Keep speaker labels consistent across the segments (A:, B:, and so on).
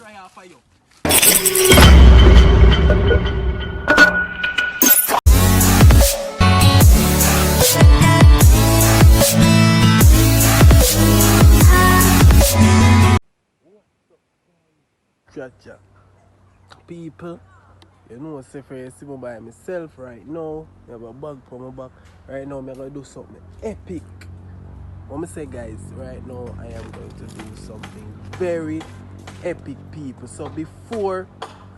A: destroy half of you. Chacha. People, you know, say for you see me by myself right now. I have a bag for my back. Right now, I'm going to do something epic. What I say, guys, right now, I am going to do something very epic, people. So before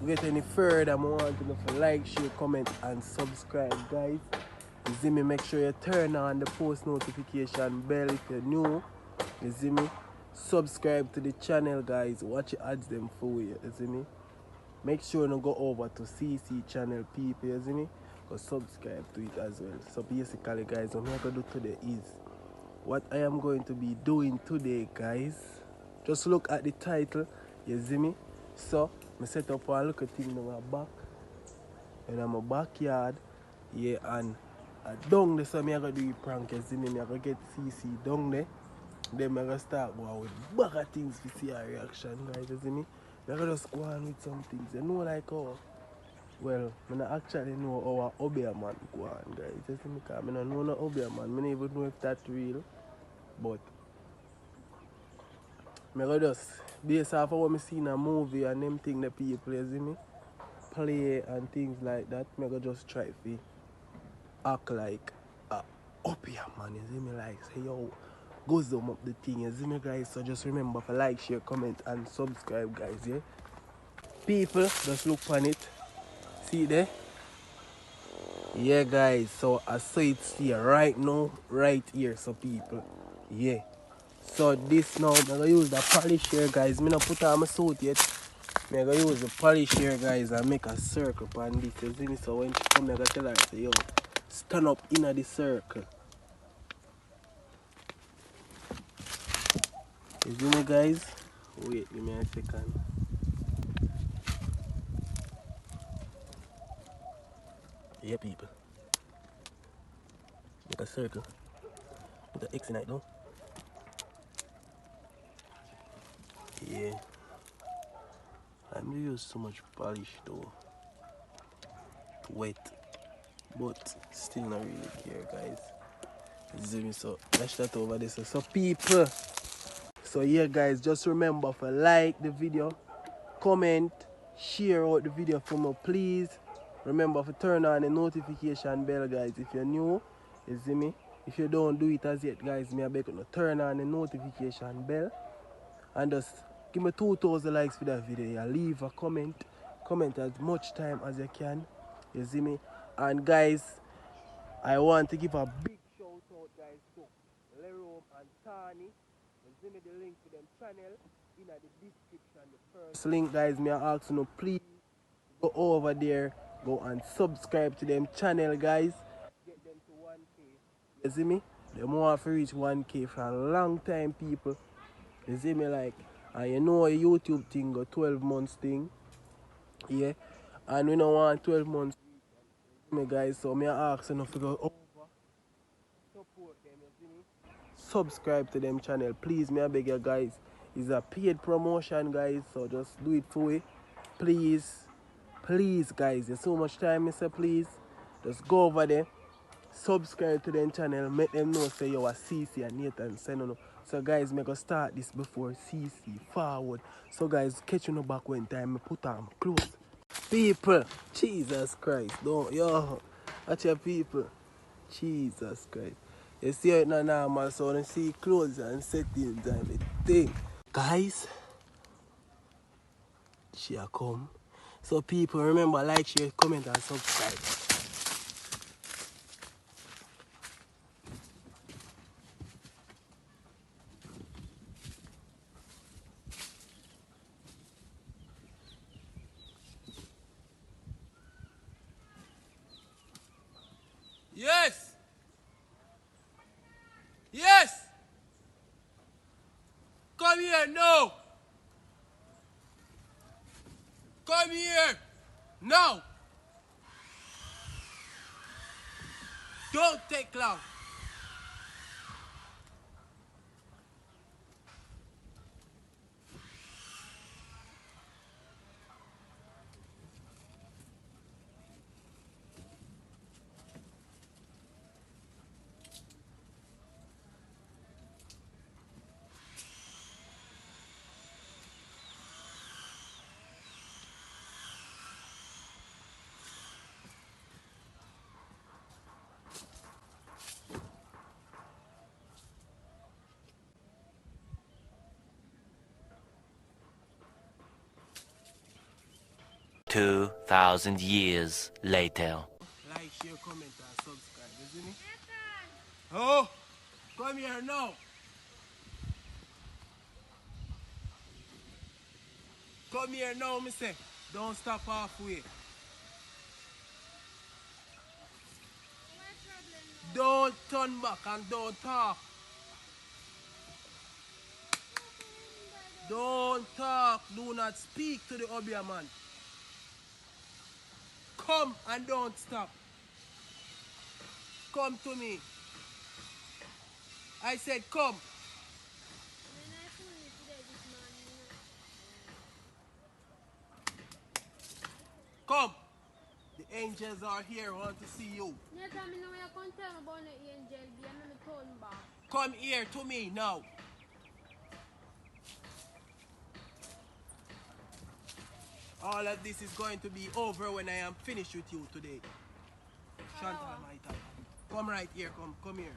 A: we get any further, I want you to like, share, comment, and subscribe, guys. You see me, make sure you turn on the post notification bell if you're new. You see me? Subscribe to the channel, guys. Watch the ads them for you. You see me? Make sure you go over to CC channel, people. You see me? Go subscribe to it as well. So basically, guys, what I'm going to do today is what I am going to be doing today, guys. Just look at the title. You see me? So I set up a little thing in my back. In my backyard. Yeah, and down there, so I'm going to do a prank. You see me? I'm going to get CC down there. Then I'm going to start going with bag of things to see a reaction, guys. You see me? I'm going to just go on with some things. You know, like how, well, I don't actually know how a Obia man go on, guys. You see me? Because I don't know no Obia man. I don't even know if that's real. But I'm going to just, based off of what I see in a movie and them things the people, you see me, play and things like that, I'm going to just try to act like a Obia man, you see me? Like, say, yo, go zoom up the thing, you see me, guys? So just remember to like, share, comment, and subscribe, guys, yeah? People, just look on it. See there? Yeah, guys, so I saw it here right now, right here, so people, yeah. So this now, I'm gonna use the polish here, guys. I'm not put on my suit yet. I'm gonna use the polish here, guys, and make a circle on this. You see me? So when she come, I'm gonna tell her, say, yo, stand up in the circle. You see me, guys? Wait, give me a second. Yeah, people. Make a circle. Put the X in it, though. Yeah. I'm gonna use so much polish, though. Wet. But still not really care, guys. You see me? So let's start over this. So people. So yeah, guys, just remember to like the video, comment, share out the video for me, please. Remember to turn on the notification bell, guys, if you're new. You see me? If you don't do it as yet, guys, me I beg you to turn on the notification bell and just give me 2,000 likes for that video. Yeah, leave a comment as much time as you can. You see me? And guys, I want to give a big shout out, guys, to Lerom and Tani. Send me the link to them channel in the description. The first link, guys, me I ask you, please go over there, go and subscribe to them channel, guys. Get them to 1K. You see me? They want to reach 1K for a long time, people. You see me, like, and you know a YouTube thing, a 12 months thing. Yeah. And we don't want 12 months. You see me, guys, so me I ask you to go over. Support them, you see me? Subscribe to them channel, please. Me I beg you, guys. It's a paid promotion, guys, so just do it for me, please. Please, guys, there's so much time, Mr. Please. Just go over there, subscribe to them channel, make them know say you are CC and Nathan send on. So guys, me go start this before CC forward. So guys, catch you back when time me put on clothes. People, Jesus Christ, don't yo, watch your people. Jesus Christ. You see it now normal, so you see clothes and settings and everything. Guys, she a come. So people, remember, like, share, comment and subscribe. Yes! Yes! Come here, no! Come here! Now! Don't take long!
B: 2,000 years later.
A: Like, share, comment, and subscribe, isn't it? Oh, come here now. Come here now, me say. Don't stop halfway. Don't turn back and don't talk. Don't talk. Do not speak to the Obia man. Come and don't stop. Come to me. I said come. Come. The angels are here. Want to see you. Come here to me now. All of this is going to be over when I am finished with you today. Chantal, my time. Come right here. Come here.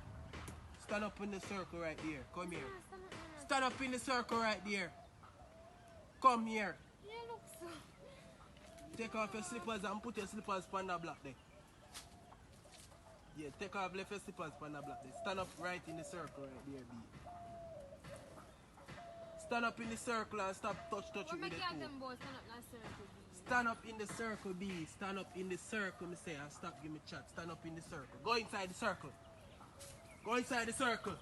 A: Stand up in the circle right here. Come here. Stand up in the circle right there. Come here. Take off your slippers and put your slippers on the block there. Yeah, take off left your slippers on the block there. Stand up right in the circle right there, B. Stand up in the circle and stop touch it with the toe. Stand up in the circle, B. Stand up in the circle, me say, and stop give me chat. Stand up in the circle. Go inside the circle. Go inside the circle.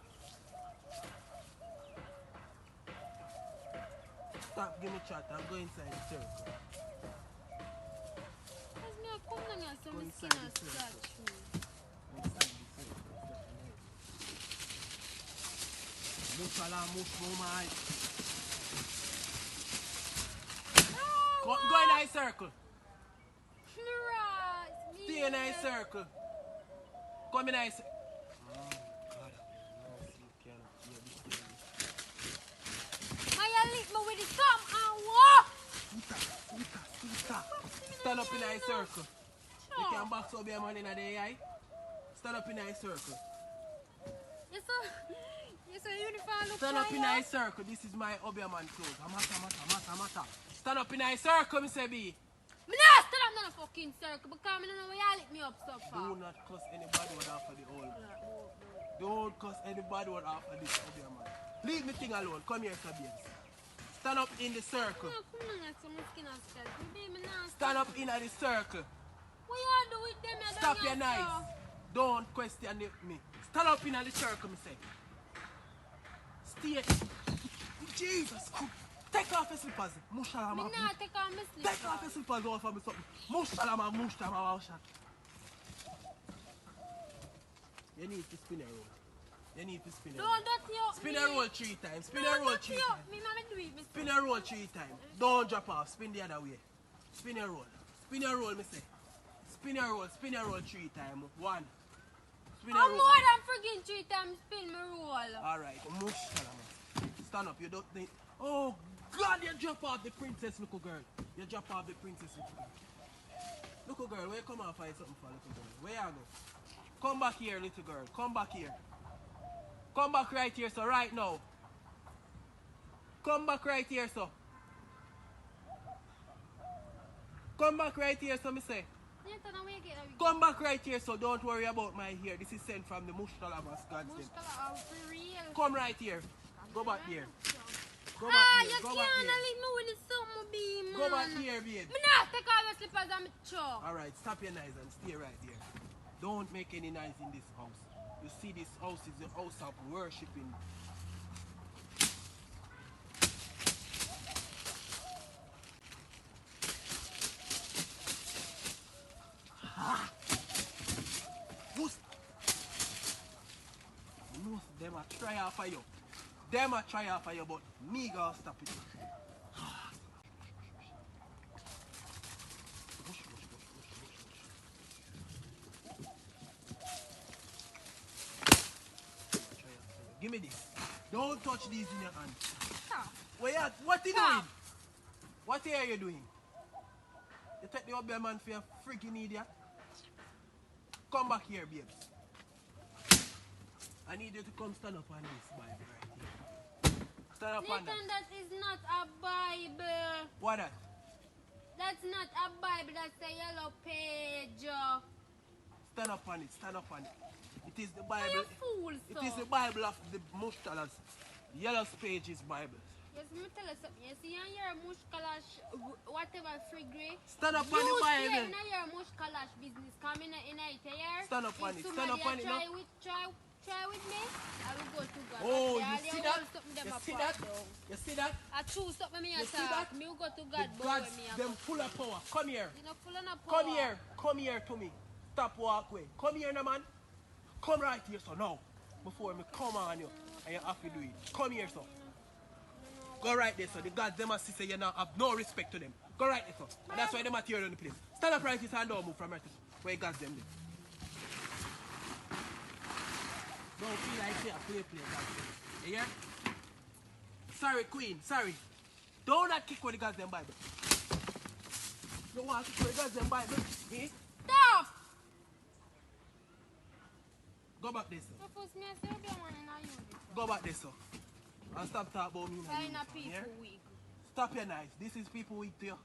A: Stop give me chat and go inside the circle. Go inside the circle. Go in a circle. Stay in a circle. Come in a circle. Oh, God. Stand up in a circle. You can box up your man in a day, eye. Stand up in a circle. Stand up in a circle. This is my Obia man clothes. Mata. Stand up in a circle, me say B.
C: Me not stand up in a fucking circle because I don't know why you lick me up so far.
A: Do not cuss anybody without for the old. Don't cuss anybody without for this Obia man. Leave me thing alone. Come here, Sabians. Stand up in the circle. Stand up in the circle.
C: What you do with them?
A: Stop your knives. Don't question me. Stand up in the circle, me say. Stay. Jesus. Take off your slippers. Mushalama.
C: Take off my slippers.
A: Take off your slippers. Don't for me something. Mushalama. You need to spin a roll. You need to spin a roll. Spin a roll 3 times. Spin a roll 3 times. Spin a roll 3 times. Don't drop off. Spin the other way. Spin a roll. Spin a roll, me say. Spin a roll 3 times. 1. Spin a roll.
C: I'm more than freaking 3 times spin my roll.
A: Alright. Stand up. You don't think. Oh God, you drop off the princess, little girl. You drop off the princess, little girl. Little girl, where you come and find something for little girl? Where you go? Come back here, little girl. Come back here. Come back right here, so right now. Come back right here, so. Come back right here, so me say. Come back right here, so don't worry about my hair. This is sent from the Mushtalamas Godsend. Come right here. Go back here. Go back here.
C: You can't leave me with the summer beam, man.
A: Go back here, babe.
C: Me not take off your slippers and me choke.
A: Alright, stop your noise and stay right there. Don't make any noise in this house. You see, this house is the house of worshipping. Them a try out for you. Them a try out for you, but me gonna stop it. Give me this. Don't touch these in your hand. What are you doing? What are you doing? You take the Obia man for your freaking idiot. Come back here, babes. I need you to come stand up on this Bible right here. Stand up on that.
C: Nathan, that is not a Bible.
A: What that?
C: That's not a Bible, that's a yellow page.
A: Stand up on it, stand up on it. It is the
C: Are
A: Bible.
C: you fool,
A: It
C: sir?
A: is the Bible of the Mushtalas. Yellow page is Bible.
C: Yes, me tell you something. You see, in your mush kalash, whatever free grey.
A: Stand up on the
C: You stay
A: Bible.
C: in your mush kalash business. Come in it here.
A: Stand up on it, stand up on it now.
C: Try with me. I will go to God.
A: Oh,
C: Okay,
A: you
C: I'll
A: see
C: hold
A: that?
C: something them
A: You see
C: apart,
A: that?
C: though.
A: You see that?
C: I choose something me
A: You see
C: attack.
A: that?
C: Me will go to
A: The
C: God, but
A: gods,
C: when me
A: them full of power. Come here.
C: You know, full of power.
A: Come here. Come here to me. Stop walkway. Come here now, man. Come right here, so now. Before me come on you. And you have to do it. Come here, so. Go right there, so. The gods, them must say you now have no respect to them. Go right there, so. And that's why them are here on the place. Stand up right here and don't move from right here. Where gods them live. Don't feel like you play, gods. You hear? Sorry, Queen, sorry. Don't not kick with the gods them Bible. You want to kick with the gods them Bible? Eh?
C: Stop!
A: Go back there, sir.
C: So first me I say be one in a unit.
A: Go back there, sir. And stop talking about me. in a
C: Sign a
A: uniform,
C: people
A: yeah?
C: week.
A: Stop your knife. This is people week to you.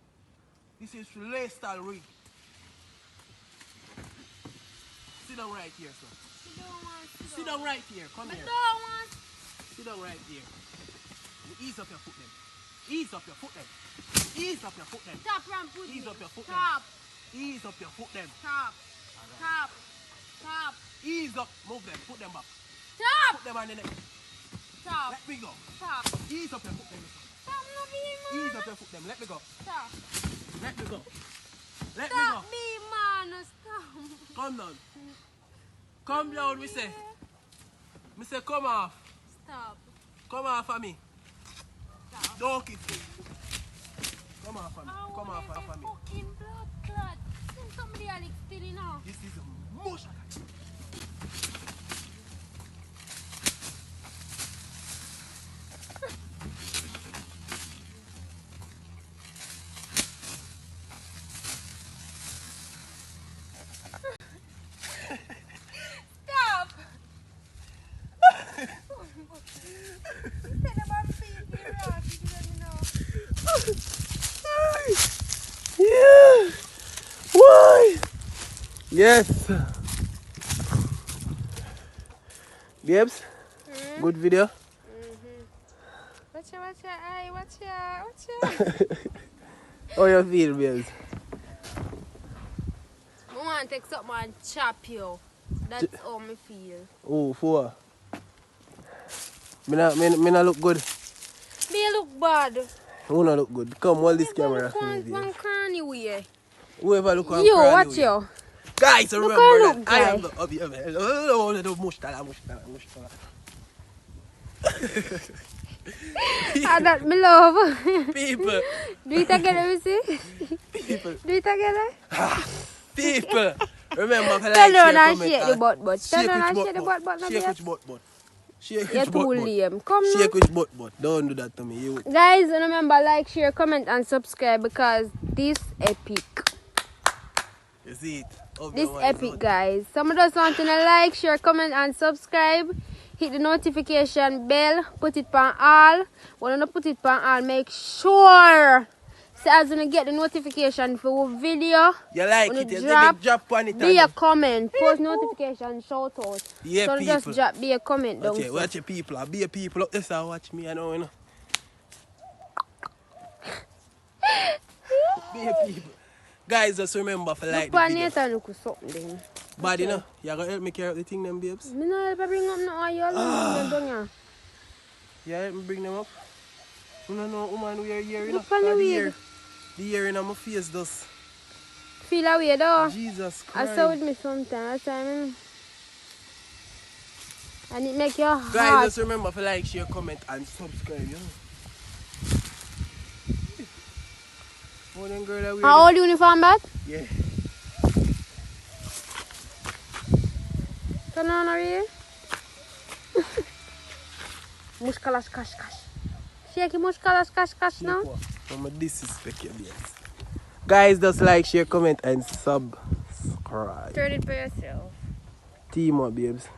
A: This is lifestyle week. Sit down right here, sir.
C: You don't want to
A: Sit down right here. Come
C: I
A: here.
C: don't want.
A: Sit down right here. Ease up your foot then. Ease up your foot then. Ease up your foot then.
C: Stop and put
A: Ease
C: me.
A: up your foot
C: Stop.
A: then. Ease up your foot then.
C: Stop. Stop. Stop.
A: Ease up. Move them. Put them back.
C: Stop.
A: Put them on the neck.
C: Stop.
A: Let me go.
C: Stop.
A: Ease up your foot then. Sir.
C: Stop no being man.
A: Ease up your foot then. Let me go.
C: Stop.
A: Let me go. Let me go.
C: Stop being man. Stop.
A: Come down. Come down, we say. Me say come off.
C: Stop.
A: Come off of me.
C: Stop.
A: Don't kiss me. Come off of me.
C: I
A: Come
C: want
A: off
C: a
A: of me.
C: fucking blood clot. Send somebody else still in now.
A: This is a motion.
C: Stop. You said about being rock. You let me know.
A: Yeah. Why? Yes. Babes, good video.
C: Watch your eye. Watch your.
A: How you feel, babes?
C: I want to take something and chop you. That's how me feel.
A: Oh, for me not look good.
C: Me look bad.
A: Who not look good? Come, hold this camera
C: Look
A: for me,
C: one
A: babes.
C: cranny way.
A: Whoever look on
C: You,
A: Cranny
C: watch
A: way.
C: you.
A: Guys,
C: Look
A: remember
C: how
A: that
C: look,
A: I am
C: guy.
A: the mushtala.
C: Ah, that me love.
A: People,
C: Do it again, let me see.
A: people,
C: Do it again.
A: people. Remember to
C: Turn
A: like,
C: around
A: share,
C: and
A: comment,
C: shake the butt. Turn
A: shake
C: around and
A: which
C: shake the butt. No,
A: Shake
C: babe.
A: which butt. Shake
C: You're
A: which
C: too
A: butt.
C: lame. Come now.
A: Shake which butt. Don't do that to me. You.
C: Guys, remember like, share, comment and subscribe because this epic.
A: You see it. Of
C: This
A: your mind,
C: epic,
A: not-
C: guys. Some of us want to like, share, comment and subscribe. Hit the notification bell. Put it on all. When you put it on all, make sure so as when you get the notification for a video.
A: You like
C: When
A: it.
C: you
A: You drop on it.
C: be a
A: and-
C: comment, post notification, shout out.
A: Yeah,
C: so just
A: people.
C: drop, be a comment down.
A: Watch your people. Be a people up there. So watch me. I know. You know. Be a people. Guys, just remember for like
C: Look
A: the
C: on
A: video.
C: it and look something then.
A: Bad, you know. You gonna help me carry up the thing, them babes.
C: Me no help bring up no oil. Down here.
A: You help me bring them up. You don't know, woman, we are here, you know.
C: Look on the
A: And
C: wheel.
A: the hair in my face does.
C: Feel away though.
A: Jesus
C: I
A: Christ.
C: saw with me sometimes. And it make your
A: Guys,
C: heart.
A: just remember to like, share, comment, and subscribe, you know. Oh, them girl that wear
C: How old uniform that?
A: Yeah.
C: Turn on here. Mushkalas cash. Shake it mushkalas cash now.
A: I'm a disrespect your babes. Guys, just like, share, comment, and subscribe.
C: Turn it for yourself.
A: Team up, babes.